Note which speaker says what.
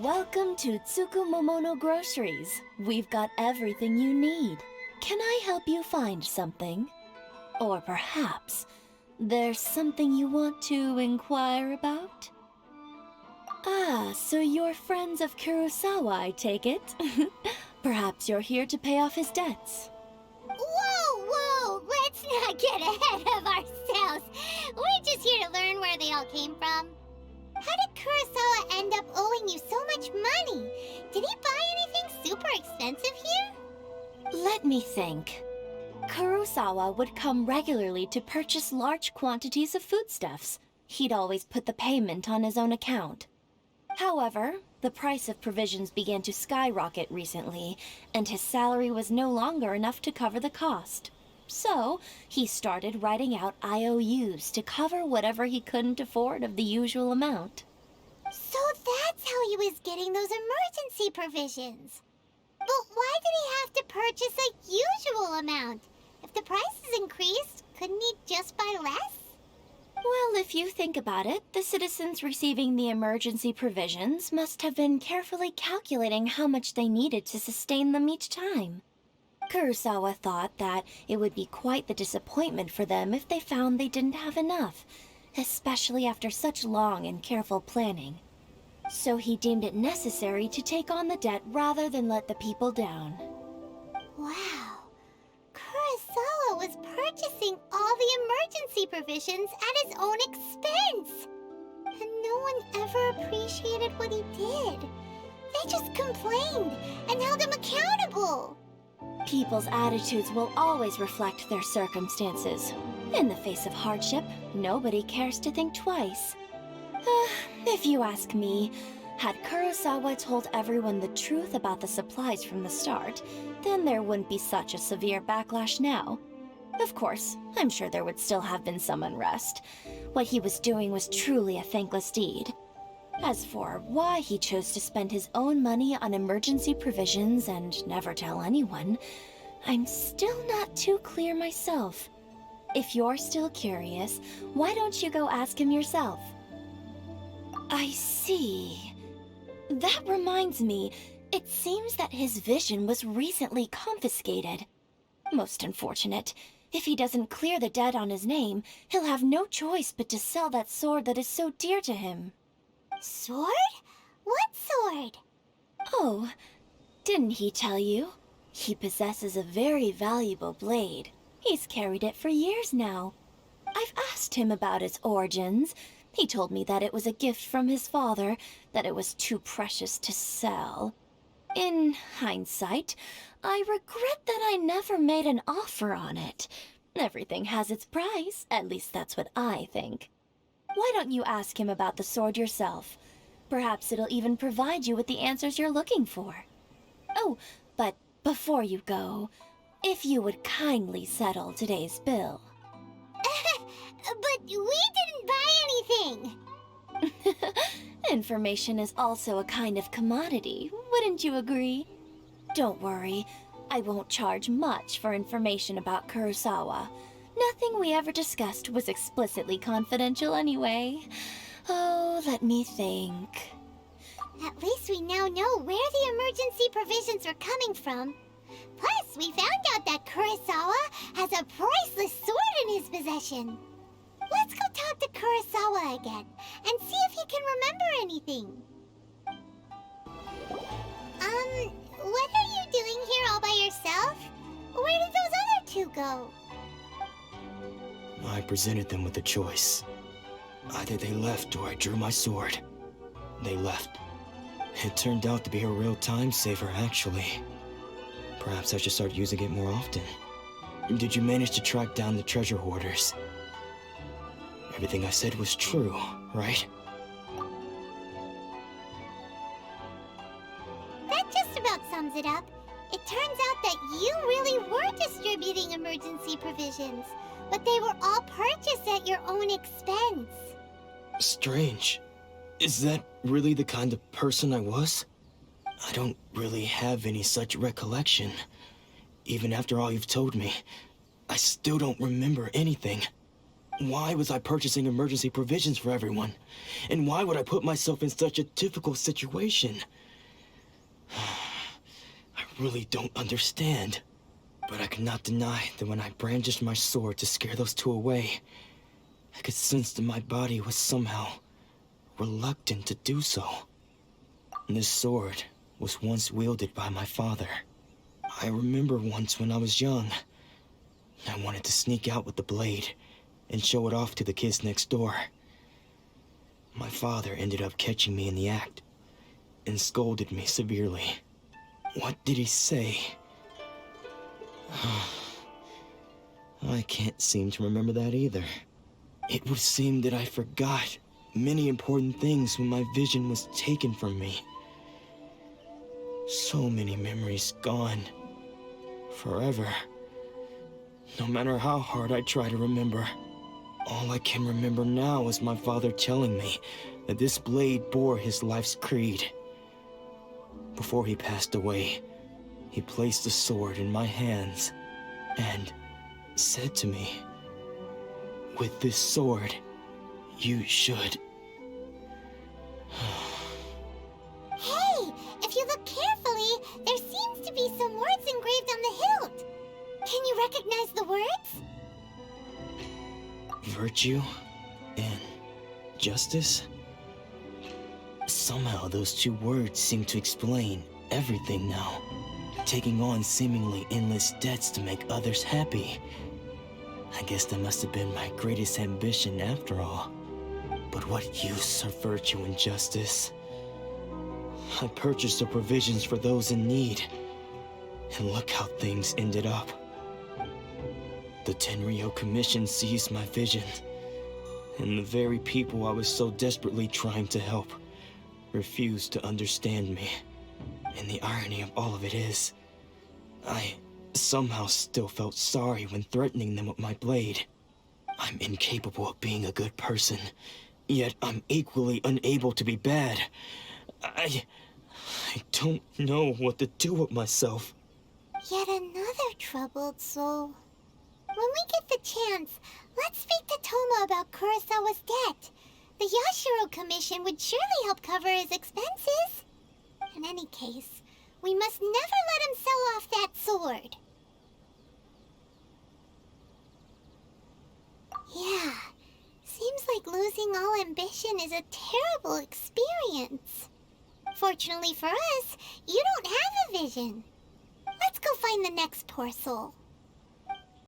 Speaker 1: Welcome to Tsukumomono Groceries. We've got everything you need. Can I help you find something? Or perhaps there's something you want to inquire about? Ah, so you're friends of Kurosawa, I take it? Perhaps you're here to pay off his debts.
Speaker 2: Whoa! Let's not get ahead of ourselves. We're just here to learn where they all came from. How did Kurosawa end up owing you so much money? Did he buy anything super expensive here?
Speaker 1: Let me think. Kurosawa would come regularly to purchase large quantities of foodstuffs. He'd always put the payment on his own account. However, the price of provisions began to skyrocket recently, and his salary was no longer enough to cover the cost. So, he started writing out IOUs to cover whatever he couldn't afford of the usual amount.
Speaker 2: So that's how he was getting those emergency provisions. But why did he have to purchase a usual amount? If the prices increased, couldn't he just buy less?
Speaker 1: Well, if you think about it, the citizens receiving the emergency provisions must have been carefully calculating how much they needed to sustain them each time. Kurosawa thought that it would be quite the disappointment for them if they found they didn't have enough, especially after such long and careful planning. So he deemed it necessary to take on the debt rather than let the people down.
Speaker 2: Wow. Kurosawa was purchasing all the emergency provisions at his own expense. And no one ever appreciated what he did. They just complained and held him accountable.
Speaker 1: People's attitudes will always reflect their circumstances. In the face of hardship, nobody cares to think twice. If you ask me, had Kurosawa told everyone the truth about the supplies from the start, then there wouldn't be such a severe backlash now. Of course, I'm sure there would still have been some unrest. What he was doing was truly a thankless deed. As for why he chose to spend his own money on emergency provisions and never tell anyone, I'm still not too clear myself. If you're still curious, why don't you go ask him yourself? I see. That reminds me, it seems that his vision was recently confiscated. Most unfortunate. If he doesn't clear the debt on his name, he'll have no choice but to sell that sword that is so dear to him.
Speaker 2: Sword? What sword?
Speaker 1: Oh, didn't he tell you? He possesses a very valuable blade. He's carried it for years now. I've asked him about its origins. He told me that it was a gift from his father, that it was too precious to sell. In hindsight, I regret that I never made an offer on it. Everything has its price, at least that's what I think. Why don't you ask him about the sword yourself? Perhaps it'll even provide you with the answers you're looking for. Oh, but before you go, if you would kindly settle today's bill.
Speaker 2: But we didn't buy anything!
Speaker 1: Information is also a kind of commodity, wouldn't you agree? Don't worry, I won't charge much for information about Kurosawa. Nothing we ever discussed was explicitly confidential anyway. Oh, let me think.
Speaker 2: At least we now know where the emergency provisions were coming from. Plus, we found out that Kurosawa has a priceless sword in his possession. Let's go talk to Kurosawa again and see if he can remember anything. What are you doing here all by yourself? Where did those other two go?
Speaker 3: I presented them with a choice. Either they left or I drew my sword. They left. It turned out to be a real time saver, actually. Perhaps I should start using it more often. Did you manage to track down the treasure hoarders? Everything I said was true, right?
Speaker 2: That just about sums it up. It turns out that you really were distributing emergency provisions, but they were all purchased at your own expense.
Speaker 3: Strange. Is that really the kind of person I was? I don't really have any such recollection. Even after all you've told me, I still don't remember anything. Why was I purchasing emergency provisions for everyone? And why would I put myself in such a difficult situation? I really don't understand. But I could not deny that when I brandished my sword to scare those two away, I could sense that my body was somehow reluctant to do so. This sword was once wielded by my father. I remember once when I was young, I wanted to sneak out with the blade and show it off to the kids next door. My father ended up catching me in the act and scolded me severely. What did he say? I can't seem to remember that either. It would seem that I forgot many important things when my vision was taken from me. So many memories gone. Forever. No matter how hard I try to remember, all I can remember now is my father telling me that this blade bore his life's creed. Before he passed away, he placed the sword in my hands and said to me, "With this sword, you should..."
Speaker 2: Hey, if you look carefully, there seems to be some words engraved on the hilt. Can you recognize the words?
Speaker 3: Virtue and justice? Somehow those two words seem to explain everything now. Taking on seemingly endless debts to make others happy. I guess that must have been my greatest ambition after all. But what use are virtue and justice? I purchased the provisions for those in need. And look how things ended up. The Tenryo Commission seized my vision. And the very people I was so desperately trying to help refused to understand me. And the irony of all of it is, I somehow still felt sorry when threatening them with my blade. I'm incapable of being a good person, yet I'm equally unable to be bad. I don't know what to do with myself.
Speaker 2: Yet another troubled soul. When we get the chance, let's speak to Toma about Kurosawa's debt. The Yashiro Commission would surely help cover his expenses. In any case, we must never let him sell off that sword. Yeah, seems like losing all ambition is a terrible experience. Fortunately for us, you don't have a vision. Let's go find the next poor soul.